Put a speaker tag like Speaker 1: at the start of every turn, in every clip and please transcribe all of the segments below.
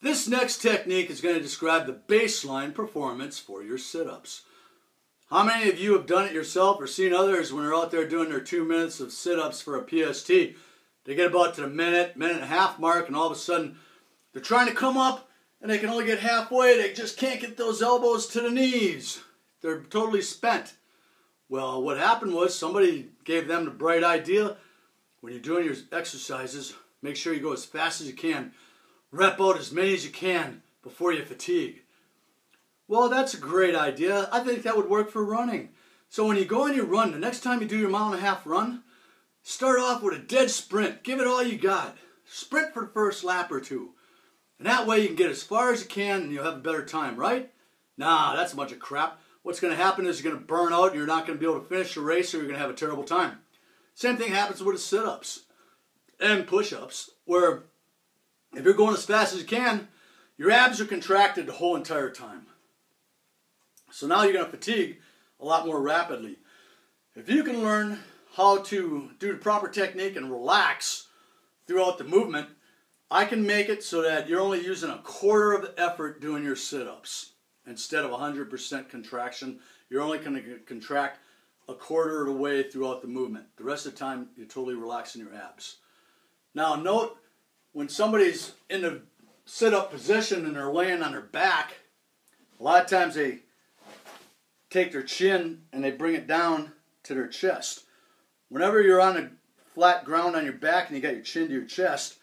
Speaker 1: This next technique is going to describe the baseline performance for your sit-ups. How many of you have done it yourself or seen others when they're out there doing their 2 minutes of sit-ups for a PST? They get about to the minute and a half mark, and all of a sudden they're trying to come up and they can only get halfway. They just can't get those elbows to the knees. They're totally spent. Well, what happened was somebody gave them the bright idea. When you're doing your exercises, make sure you go as fast as you can. Rep out as many as you can before you fatigue. Well, that's a great idea. I think that would work for running. So when you go on your run, the next time you do your 1.5 mile run, start off with a dead sprint. Give it all you got. Sprint for the first lap or two. And that way you can get as far as you can and you'll have a better time, right? Nah, that's a bunch of crap. What's going to happen is you're going to burn out and you're not going to be able to finish the race, or you're going to have a terrible time. Same thing happens with the sit-ups and push-ups, where if you're going as fast as you can, your abs are contracted the whole entire time. So now you're going to fatigue a lot more rapidly. If you can learn how to do the proper technique and relax throughout the movement, I can make it so that you're only using 1/4 of the effort doing your sit-ups. Instead of 100% contraction, you're only going to contract 1/4 of the way throughout the movement. The rest of the time, you're totally relaxing your abs. Now note, when somebody's in the sit-up position and they're laying on their back, a lot of times they take their chin and they bring it down to their chest. Whenever you're on a flat ground on your back and you got your chin to your chest,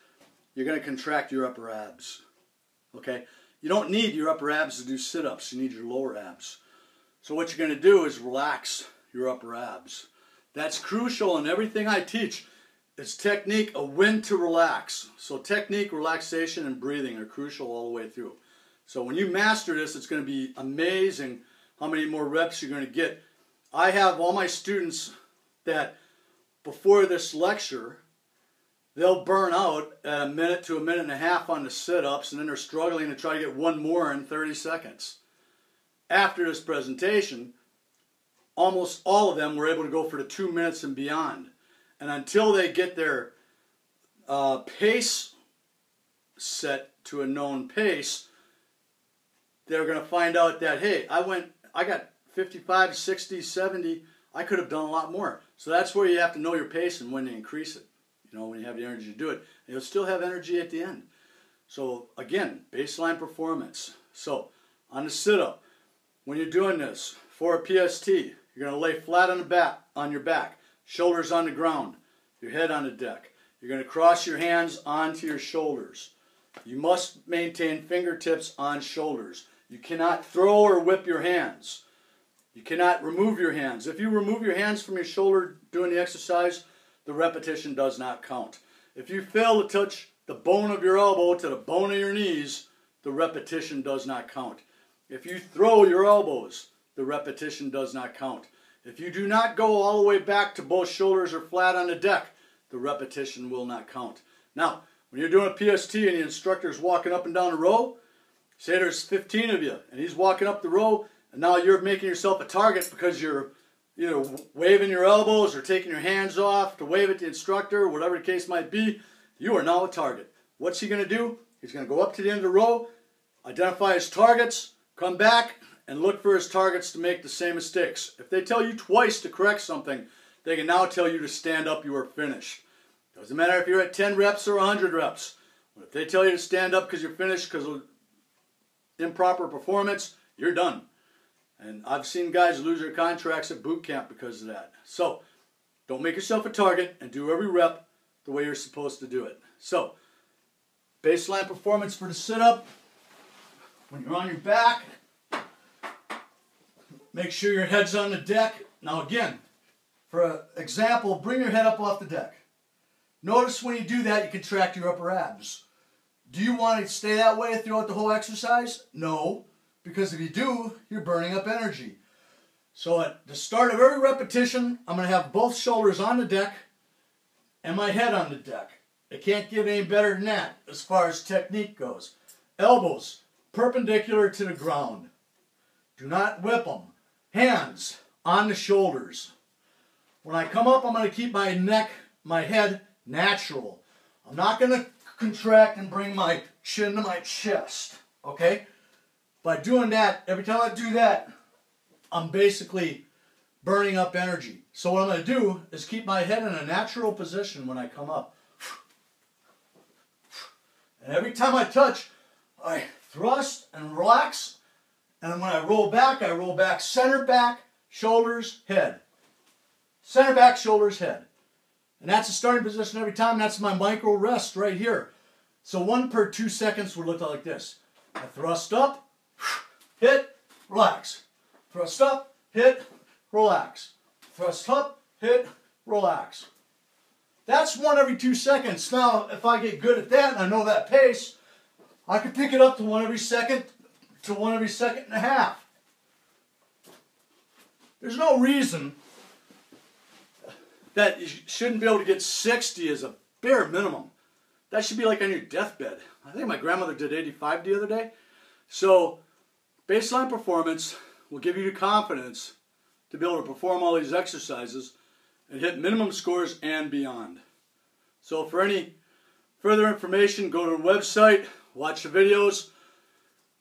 Speaker 1: you're going to contract your upper abs. Okay? You don't need your upper abs to do sit-ups. You need your lower abs. So what you're going to do is relax your upper abs. That's crucial in everything I teach. It's technique of when to relax. So technique, relaxation, and breathing are crucial all the way through. So when you master this, it's going to be amazing how many more reps you're going to get. I have all my students that before this lecture, they'll burn out at 1 minute to 1.5 minutes on the sit-ups, and then they're struggling to try to get one more in 30 seconds. After this presentation, almost all of them were able to go for the 2 minutes and beyond. And until they get their pace set to a known pace, they're going to find out that, hey, I got 55, 60, 70, I could have done a lot more. So that's where you have to know your pace and when to increase it. You know, when you have the energy to do it. And you'll still have energy at the end. So again, baseline performance. So on the sit-up, when you're doing this for a PST, you're going to lay flat on your back, shoulders on the ground, your head on the deck. You're going to cross your hands onto your shoulders. You must maintain fingertips on shoulders. You cannot throw or whip your hands. You cannot remove your hands. If you remove your hands from your shoulder doing the exercise, the repetition does not count. If you fail to touch the bone of your elbow to the bone of your knees, the repetition does not count. If you throw your elbows, the repetition does not count. If you do not go all the way back to both shoulders or flat on the deck, the repetition will not count. Now, when you're doing a PST and the instructor's walking up and down the row, say there's 15 of you, and he's walking up the row, and now you're making yourself a target because you're waving your elbows or taking your hands off to wave at the instructor, whatever the case might be. You are now a target. What's he going to do? He's going to go up to the end of the row, identify his targets, come back, and look for his targets to make the same mistakes. If they tell you twice to correct something, they can now tell you to stand up, you are finished. Doesn't matter if you're at 10 reps or 100 reps. If they tell you to stand up because you're finished because of improper performance, you're done. And I've seen guys lose their contracts at boot camp because of that. So, don't make yourself a target and do every rep the way you're supposed to do it. So, baseline performance for the sit-up. When you're on your back, make sure your head's on the deck. Now again, for example, bring your head up off the deck. Notice when you do that, you contract your upper abs. Do you want to stay that way throughout the whole exercise? No. Because if you do, you're burning up energy. So at the start of every repetition, I'm going to have both shoulders on the deck and my head on the deck. It can't get any better than that as far as technique goes. Elbows perpendicular to the ground. Do not whip them. Hands on the shoulders. When I come up, I'm going to keep my neck, my head natural. I'm not going to contract and bring my chin to my chest, okay? By doing that, every time I do that, I'm basically burning up energy. So what I'm going to do is keep my head in a natural position when I come up. And every time I touch, I thrust and relax. And when I roll back center back, shoulders, head. Center back, shoulders, head. And that's the starting position every time. That's my micro rest right here. So 1 per 2 seconds would look like this. I thrust up, hit, relax. Thrust up, hit, relax. Thrust up, hit, relax. That's 1 every 2 seconds. Now, if I get good at that and I know that pace, I can pick it up to 1 every second to 1 every second and a half. There's no reason that you shouldn't be able to get 60 as a bare minimum. That should be like on your deathbed. I think my grandmother did 85 the other day. So, baseline performance will give you the confidence to be able to perform all these exercises and hit minimum scores and beyond. So for any further information, go to the website, watch the videos,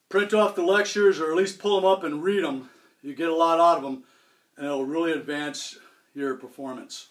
Speaker 1: print off the lectures, or at least pull them up and read them. You get a lot out of them, and it'll really advance your performance.